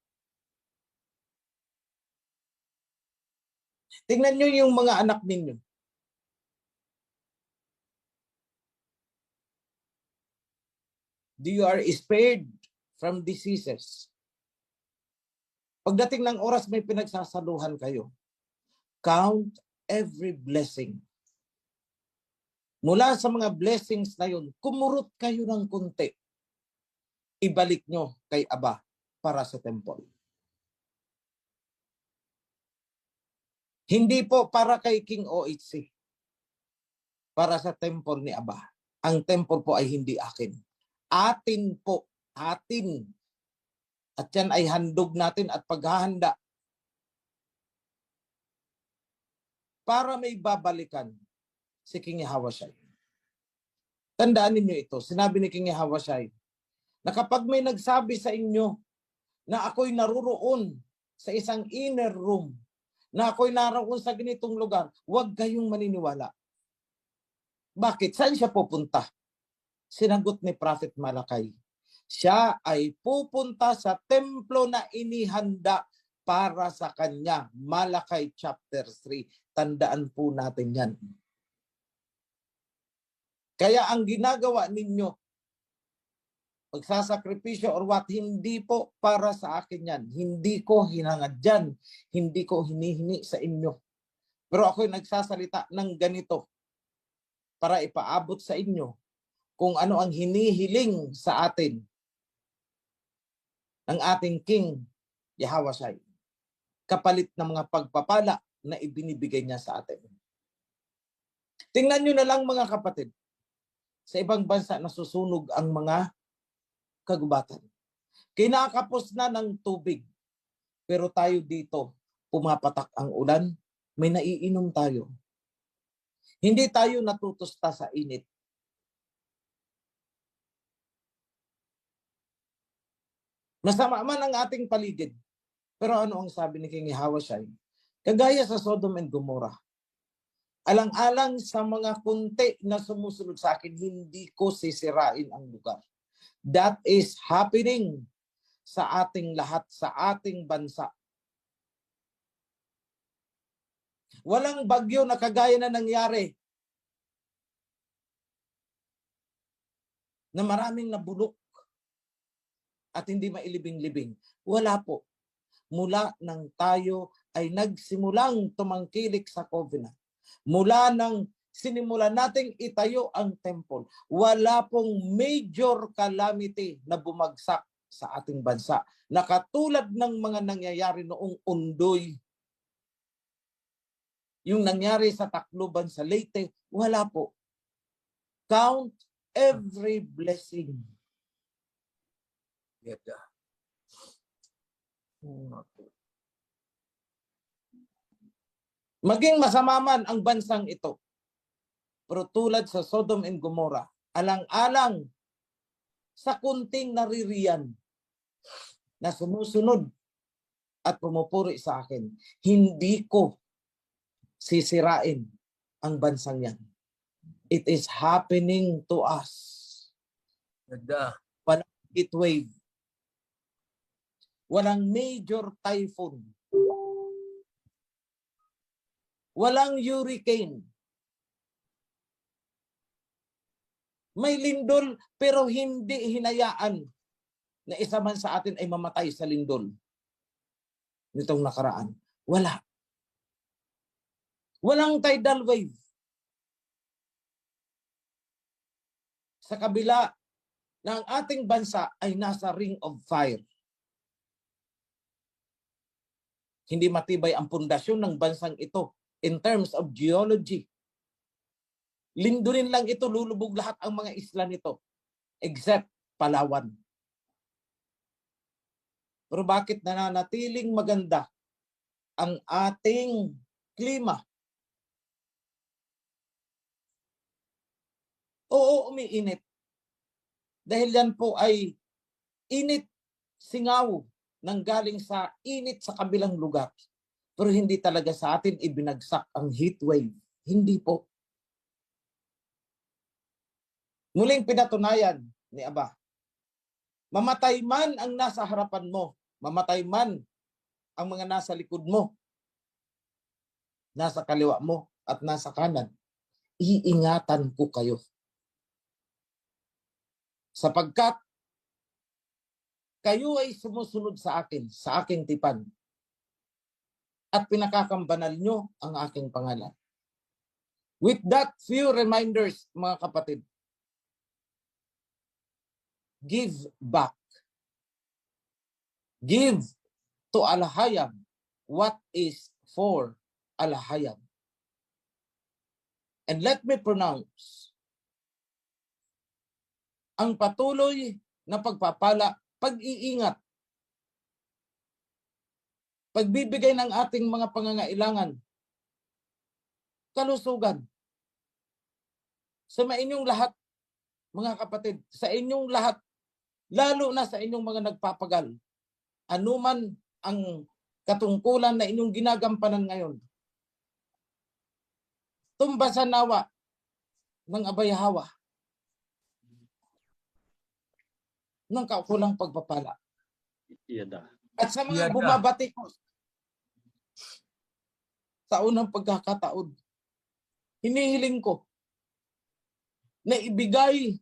Tingnan nyo yung mga anak ninyo. You are spared from diseases. Pagdating ng oras, may pinagsasaluhan kayo. Count every blessing. Mula sa mga blessings na yun, kumurot kayo ng kunti. Ibalik nyo kay Aba para sa temple. Hindi po para kay King OHC. Para sa temple ni Aba. Ang temple po ay hindi akin. Atin po. Atin. At yan ay handog natin at paghahanda. Para may babalikan si King Yahushua. Tandaan ninyo ito. Sinabi ni King Yahushua na kapag may nagsabi sa inyo na ako'y naruroon sa isang inner room, na ako'y naroon sa ganitong lugar, huwag kayong maniniwala. Bakit? Saan siya pupunta? Sinagot ni Prophet Malakay, siya ay pupunta sa templo na inihanda para sa kanya. Malakay chapter 3. Tandaan po natin yan. Kaya ang ginagawa ninyo, pagsasakripisyo or what, hindi po para sa akin yan. Hindi ko hinangad dyan. Hindi ko hinihingi sa inyo. Pero ako'y nagsasalita ng ganito para ipaabot sa inyo kung ano ang hinihiling sa atin ng ating King Yahushua. Kapalit ng mga pagpapala na ibinibigay niya sa atin. Tingnan nyo na lang mga kapatid. Sa ibang bansa nasusunog ang mga kagubatan. Kinakapos na ng tubig. Pero tayo dito, pumapatak ang ulan, may naiinom tayo. Hindi tayo natutusta sa init. Masama man ang ating paligid. Pero ano ang sabi ni King Yahushua? Kagaya sa Sodom and Gomorrah. Alang-alang sa mga kunti na sumusunod sa akin, hindi ko sisirain ang lugar. That is happening sa ating lahat, sa ating bansa. Walang bagyo na kagaya na nangyari na maraming nabulok at hindi mailibing-libing. Wala po. Mula nang tayo ay nagsimulang tumangkilik sa covenant. Mula nang sinimulan nating itayo ang temple, wala pong major calamity na bumagsak sa ating bansa. Na katulad ng mga nangyayari noong Undoy, yung nangyari sa Tacloban sa Leyte, wala po. Count every blessing. Maging masama man ang bansang ito, pero tulad sa Sodom and Gomorrah, alang-alang sa kunting naririyan na sumusunod at pumupuri sa akin, hindi ko sisirain ang bansang yan. It is happening to us. Walang heat wave. Walang major typhoon. Walang hurricane. May lindol pero hindi hinayaan na isa man sa atin ay mamatay sa lindol. Nitong nakaraan. Wala. Walang tidal wave. Sa kabila na ang ating bansa ay nasa ring of fire. Hindi matibay ang pundasyon ng bansang ito in terms of geology. Lindunin lang ito, lulubog lahat ang mga isla nito. Except Palawan. Pero bakit nananatiling maganda ang ating klima? Oo, umiinit. Dahil yan po ay init singaw nang galing sa init sa kabilang lugar. Pero hindi talaga sa atin ibinagsak ang heat wave. Hindi po. Muling pinatunayan ni Aba, mamatay man ang nasa harapan mo, mamatay man ang mga nasa likod mo, nasa kaliwa mo at nasa kanan, iingatan ko kayo. Sapagkat kayo ay sumusunod sa akin, sa aking tipan, at pinakakambanal nyo ang aking pangalan. With that few reminders, mga kapatid, give back. Give to Alahayab what is for Alahayab. And let me pronounce ang patuloy na pagpapala, pag-iingat, pagbibigay ng ating mga pangangailangan, kalusugan, sa inyong lahat, mga kapatid, sa inyong lahat, lalo na sa inyong mga nagpapagal, anuman ang katungkulan na inyong ginagampanan ngayon, tumbasan nawa ng abayahawa ng kaukulang pagpapala. At sa mga bumabatikos sa unang pagkakataon, hinihiling ko na ibigay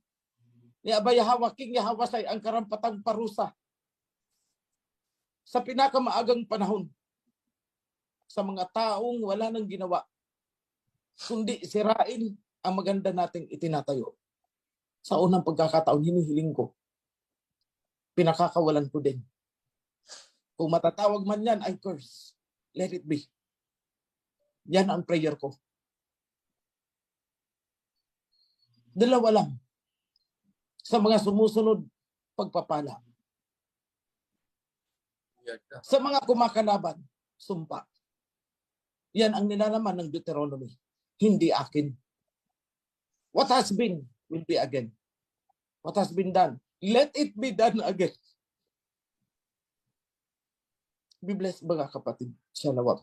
ni Abayahawa, King Yahawasay, ang karampatang parusa sa pinakamaagang panahon sa mga taong wala nang ginawa, kundi sirain ang maganda nating itinatayo. Sa unang pagkakataon, hinihiling ko, pinakakawalan ko din. Kung matatawag man yan, I curse. Let it be. Yan ang prayer ko. Dalawa lang. Sa mga sumusunod, pagpapala. Sa mga kumakalaban, sumpa. Yan ang nilalaman ng Deuteronomy. Hindi akin. What has been will be again. What has been done, let it be done again. Be blessed mga kapatid. Shalom.